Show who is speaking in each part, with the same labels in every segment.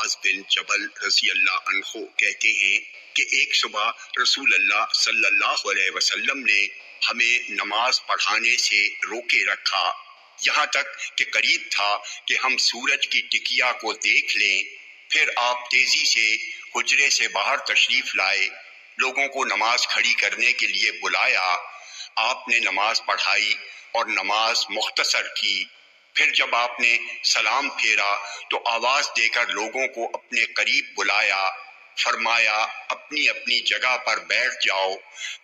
Speaker 1: معاذ بن جبل رضی اللہ عنہ کہتے ہیں کہ ایک صبح رسول اللہ صلی اللہ علیہ وسلم نے ہمیں نماز پڑھانے سے روکے رکھا، یہاں تک کہ قریب تھا کہ ہم سورج کی ٹکیا کو دیکھ لیں۔ پھر آپ تیزی سے حجرے سے باہر تشریف لائے، لوگوں کو نماز کھڑی کرنے کے لیے بلایا۔ آپ نے نماز پڑھائی اور نماز مختصر کی۔ پھر جب آپ نے سلام پھیرا تو آواز دے کر لوگوں کو اپنے قریب بلایا، فرمایا اپنی اپنی جگہ پر بیٹھ جاؤ۔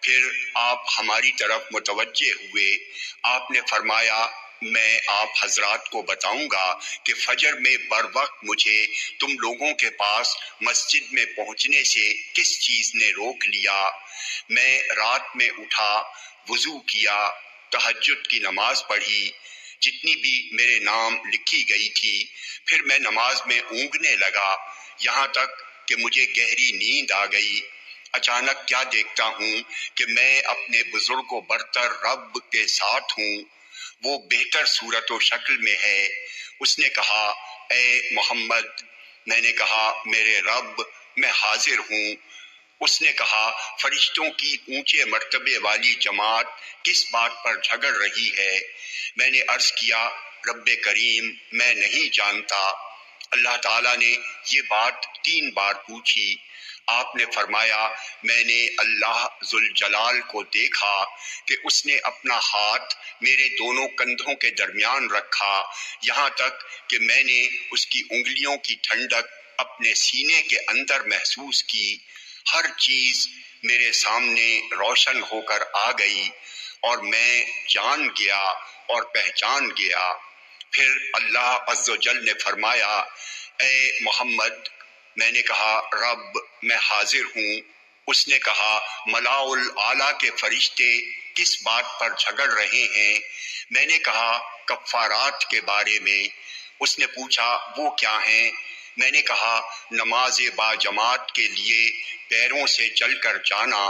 Speaker 1: پھر آپ ہماری طرف متوجہ ہوئے۔ آپ نے فرمایا میں آپ حضرات کو بتاؤں گا کہ فجر میں بروقت مجھے تم لوگوں کے پاس مسجد میں پہنچنے سے کس چیز نے روک لیا؟ میں رات میں اٹھا، وضو کیا، تہجد کی نماز پڑھی، جتنی بھی میرے نام لکھی گئی تھی، پھر میں نماز میں اونگنے لگا، یہاں تک کہ مجھے گہری نیند آ گئی۔ اچانک کیا دیکھتا ہوں کہ میں اپنے بزرگ و برتر رب کے ساتھ ہوں، وہ بہتر صورت و شکل میں ہے۔ اس نے کہا اے محمد، میں نے کہا میرے رب میں حاضر ہوں۔ اس نے کہا فرشتوں کی اونچے مرتبے والی جماعت کس بات پر جھگڑ رہی ہے؟ میں نے عرض کیا رب کریم میں نہیں جانتا۔ اللہ تعالیٰ نے یہ بات 3 بار پوچھی۔ آپ نے فرمایا میں نے اللہ ذوالجلال کو دیکھا کہ اس نے اپنا ہاتھ میرے دونوں کندھوں کے درمیان رکھا، یہاں تک کہ میں نے اس کی انگلیوں کی ٹھنڈک اپنے سینے کے اندر محسوس کی۔ ہر چیز میرے سامنے روشن ہو کر آ گئی اور میں جان گیا اور پہچان گیا۔ پھر اللہ عز و جل نے فرمایا اے محمد، میں نے کہا رب میں حاضر ہوں۔ اس نے کہا ملاء الاعلیٰ کے فرشتے کس بات پر جھگڑ رہے ہیں؟ میں نے کہا کفارات کے بارے میں۔ اس نے پوچھا وہ کیا ہیں؟ میں نے کہا نماز با جماعت کے لیے پیروں سے چل کر جانا،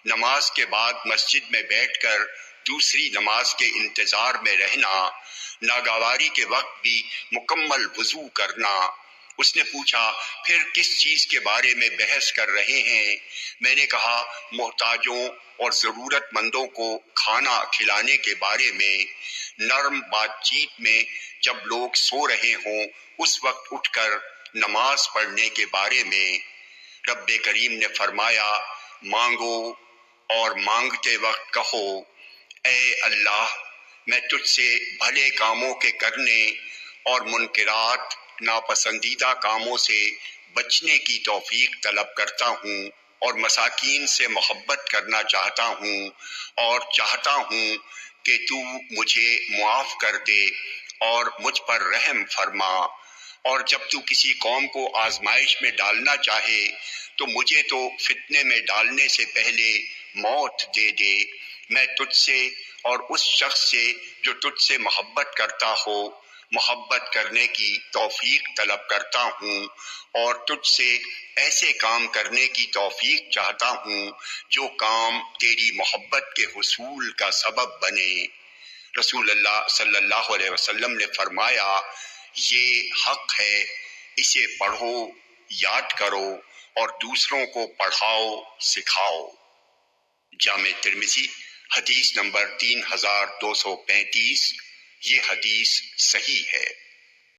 Speaker 1: نماز کے بعد مسجد میں بیٹھ کر دوسری نماز کے انتظار میں رہنا، ناگواری کے وقت بھی مکمل وضو کرنا۔ اس نے پوچھا پھر کس چیز کے بارے میں بحث کر رہے ہیں؟ میں نے کہا محتاجوں اور ضرورت مندوں کو کھانا کھلانے کے بارے میں، نرم بات چیت میں جب لوگ سو رہے ہوں اس وقت اٹھ کر نماز پڑھنے کے بارے میں۔ رب کریم نے فرمایا مانگو اور مانگتے وقت کہو اے اللہ میں تجھ سے بھلے کاموں کے کرنے اور منکرات ناپسندیدہ کاموں سے بچنے کی توفیق طلب کرتا ہوں، اور مساکین سے محبت کرنا چاہتا ہوں، اور چاہتا ہوں کہ تو مجھے معاف کر دے اور مجھ پر رحم فرما۔ اور جب تو کسی قوم کو آزمائش میں ڈالنا چاہے تو مجھے تو فتنے میں ڈالنے سے پہلے موت دے دے۔ میں تجھ سے اور اس شخص سے جو تجھ سے محبت کرتا ہو محبت کرنے کی توفیق طلب کرتا ہوں، اور تجھ سے ایسے کام کرنے کی توفیق چاہتا ہوں جو کام تیری محبت کے حصول کا سبب بنے۔ رسول اللہ صلی اللہ علیہ وسلم نے فرمایا یہ حق ہے، اسے پڑھو، یاد کرو اور دوسروں کو پڑھاؤ سکھاؤ۔ جامع ترمذی حدیث نمبر 3235، یہ حدیث صحیح ہے۔